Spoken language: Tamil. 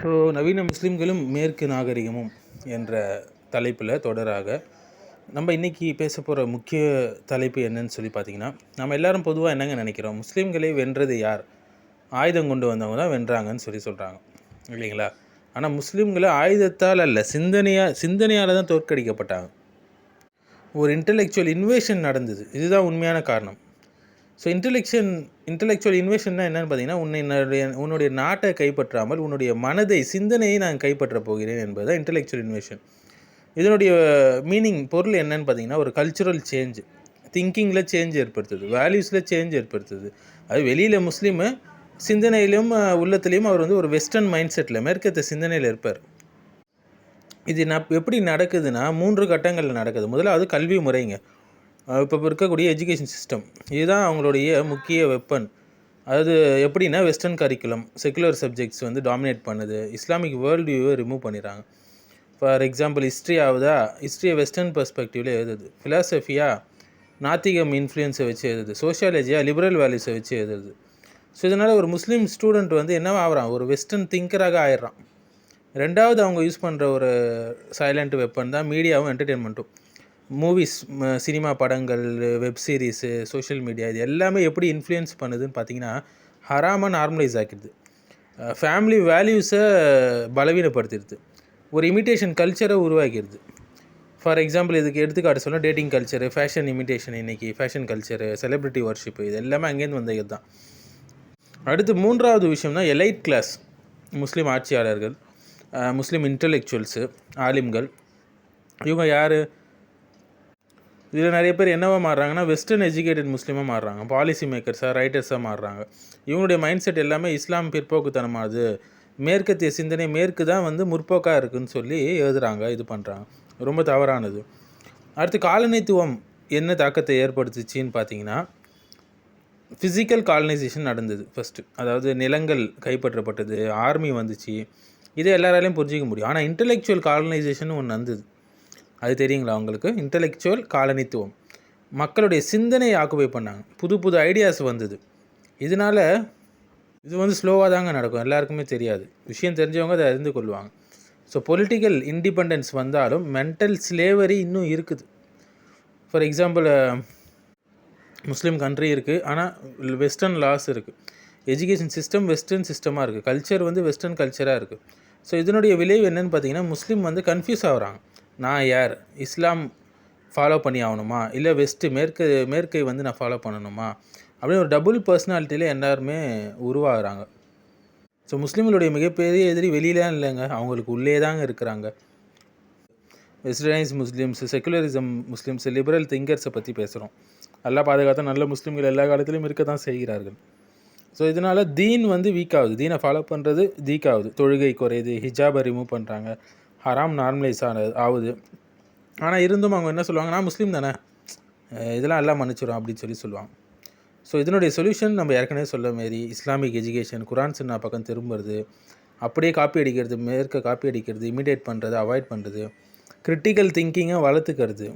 ஸோ நவீன முஸ்லீம்களும் மேற்கு நாகரிகமும் என்ற தலைப்பில் தொடராக நம்ம இன்றைக்கி பேச போகிற முக்கிய தலைப்பு என்னன்னு சொல்லி பார்த்திங்கன்னா, நம்ம எல்லோரும் பொதுவாக என்னங்க நினைக்கிறோம், முஸ்லீம்களை வென்றது யார்? ஆயுதம் கொண்டு வந்தவங்க தான் வென்றாங்கன்னு சொல்கிறாங்க இல்லைங்களா? ஆனால் முஸ்லீம்களை ஆயுதத்தால் அல்ல, சிந்தனையால் தான் தோற்கடிக்கப்பட்டாங்க. ஒரு இன்டெலெக்சுவல் இன்வேஷன் நடந்தது. இதுதான் உண்மையான காரணம். ஸோ இன்டெலெக்சுவல் இன்வேஷன்னா என்னென்னு பார்த்தீங்கன்னா, உன்னுடைய நாட்டை கைப்பற்றாமல் உன்னுடைய மனதை, சிந்தனையை நான் கைப்பற்ற போகிறேன் என்பது தான் இன்டெலெக்சுவல் இன்வேஷன். இதனுடைய பொருள் என்னன்னு பார்த்தீங்கன்னா, ஒரு கல்ச்சுரல் சேஞ்ச், திங்கிங்கில் சேஞ்ச் ஏற்படுத்துது, வேல்யூஸில் சேஞ்ச் ஏற்படுத்துது. அது வெளியில் முஸ்லீமு, சிந்தனையிலும் உள்ளத்துலேயும் அவர் ஒரு வெஸ்டர்ன் மைண்ட் செட்டில், மேற்கத்த சிந்தனையில் இருப்பார். இது எப்படி நடக்குதுன்னா 3 கட்டங்களில் நடக்குது. முதலாவது கல்வி முறைங்க. இப்போ இருக்கக்கூடிய எஜுகேஷன் சிஸ்டம், இதுதான் அவங்களுடைய முக்கிய வெப்பன். அதாவது எப்படின்னா, western curriculum, secular subjects dominate பண்ணுது. இஸ்லாமிக் வேர்ல்டு வியூவை ரிமூவ் பண்ணிடுறாங்க. ஃபார் எக்ஸாம்பிள் ஹிஸ்ட்ரியை வெஸ்டர்ன் பெர்ஸ்பெக்டிவில் எழுதுது. ஃபிலாசபியாக நாத்திகம் இன்ஃப்ளூயன்ஸை வச்சு எழுதுது. சோஷியாலஜியாக லிபரல் வேல்யூஸை வச்சு எழுதுது. ஸோ இதனால் ஒரு முஸ்லீம் ஸ்டூடெண்ட் என்னவா ஆகிறான், ஒரு வெஸ்டர்ன் திங்கராக ஆயிடுறான். ரெண்டாவது அவங்க யூஸ் பண்ணுற ஒரு சைலண்ட் வெப்பன் தான் மீடியாவும் என்டர்டெயின்மெண்ட்டும். மூவிஸ், சினிமா படங்கள், வெப் சீரிஸு, சோஷியல் மீடியா, இது எல்லாமே எப்படி இன்ஃப்ளூயன்ஸ் பண்ணுதுன்னு பார்த்தீங்கன்னா, ஹராமாக நார்மலைஸ் ஆக்கிடுது. ஃபேமிலி வேல்யூஸை பலவீனப்படுத்திடுது. ஒரு இமிட்டேஷன் கல்ச்சரை உருவாக்கிடுது. ஃபார் எக்ஸாம்பிள் இதுக்கு எடுத்துக்காட்டு சொன்னால், டேட்டிங் கல்ச்சரு, ஃபேஷன் இமிட்டேஷன், இன்றைக்கி ஃபேஷன் கல்ச்சரு, செலிப்ரிட்டி வர்ஷிப்பு, இது எல்லாமே அங்கேருந்து வந்தது தான். அடுத்து 3வது விஷயம்னா எலைட் கிளாஸ், முஸ்லீம் ஆட்சியாளர்கள், முஸ்லீம் இன்டெலெக்சுவல்ஸு, ஆலிம்கள். இவங்க யார்? இதில் நிறைய பேர் என்னவா மாறுறாங்கன்னா, வெஸ்டர்ன் எஜுகேட்டட் முஸ்லீமாக மாறுறாங்க, பாலிசி மேக்கர்ஸாக, ரைட்டர்ஸாக மாறுறாங்க. இவங்களுடைய மைண்ட் செட் எல்லாமே இஸ்லாம் பிற்போக்குத்தனமானது, மேற்கத்திய சிந்தனை, மேற்கு தான் முற்போக்காக இருக்குதுன்னு சொல்லி எழுதுகிறாங்க, இது பண்ணுறாங்க. ரொம்ப தவறானது. அடுத்து காலனித்துவம் என்ன தாக்கத்தை ஏற்படுத்துச்சின்னு பார்த்தீங்கன்னா, ஃபிசிக்கல் காலனைசேஷன் நடந்தது ஃபஸ்ட்டு. அதாவது நிலங்கள் கைப்பற்றப்பட்டது, ஆர்மி வந்துச்சு, இதை எல்லாராலையும் புரிஞ்சிக்க முடியும். ஆனால் இன்டெலெக்சுவல் காலனைசேஷன் ஒன்று வந்தது. அது தெரியுங்களா உங்களுக்கு? இன்டெலெக்சுவல் காலனித்துவம், மக்களுடைய சிந்தனையை ஆக்குபை பண்ணாங்க, புது புது ஐடியாஸ் வந்தது. இதனால் இது ஸ்லோவாக தாங்க நடக்கும், எல்லாருக்குமே தெரியாது. விஷயம் தெரிஞ்சவங்க அதை அறிந்து கொள்வாங்க. ஸோ பொலிட்டிக்கல் இண்டிபெண்டன்ஸ் வந்தாலும் மென்டல் ஸ்லேவரி இன்னும் இருக்குது. ஃபார் எக்ஸாம்பிள், முஸ்லீம் கண்ட்ரி இருக்குது, ஆனால் வெஸ்டர்ன் லாஸ் இருக்குது. எஜுகேஷன் சிஸ்டம் வெஸ்டர்ன் சிஸ்டமாக இருக்குது. கல்ச்சர் வெஸ்டர்ன் கல்ச்சராக இருக்குது. ஸோ இதனுடைய விளைவு என்னென்னு பார்த்தீங்கன்னா, முஸ்லீம் கன்ஃபியூஸ் ஆகுறாங்க. நான் யார்? இஸ்லாம் ஃபாலோ பண்ணி ஆகணுமா, இல்லை மேற்கை நான் ஃபாலோ பண்ணணுமா அப்படின்னு ஒரு டபுள் பர்சனாலிட்டியில் எல்லாருமே உருவாகிறாங்க. ஸோ முஸ்லீம்களுடைய மிகப்பெரிய எதிரி வெளியிலாம் இல்லைங்க, அவங்களுக்கு உள்ளே தாங்க இருக்கிறாங்க. Westernised Muslims, secularism Muslims, liberal திங்கர்ஸை பற்றி பேசுகிறோம். நல்லா பாதுகாத்த நல்ல முஸ்லீம்கள் எல்லா காலத்துலையும் இருக்க தான் செய்கிறார்கள். ஸோ இதனால் தீன் வீக் ஆகுது, தீனை ஃபாலோ பண்ணுறது வீக் ஆகுது, தொழுகை குறையுது, ஹிஜாபை ரிமூவ் பண்ணுறாங்க, ஹராம் நார்மலைஸ் ஆகுது. ஆனால் இருந்தும் அவங்க என்ன சொல்லுவாங்க, நான் முஸ்லீம் தானே, இதெல்லாம் எல்லாம் மன்னிச்சிடும் அப்படின்னு சொல்லுவாங்க. ஸோ இதனுடைய சொல்யூஷன் நம்ம ஏற்கனவே சொல்ல மாரி இஸ்லாமிக் எஜுகேஷன், குரான் சுன்னா பக்கம் திரும்புறது, அப்படியே காப்பி அடிக்கிறது, மேற்க காப்பி அடிக்கிறது, இமிடேட் பண்ணுறது, அவாய்ட் பண்ணுறது, கிரிட்டிக்கல் திங்கிங்கை வளர்த்துக்கிறது.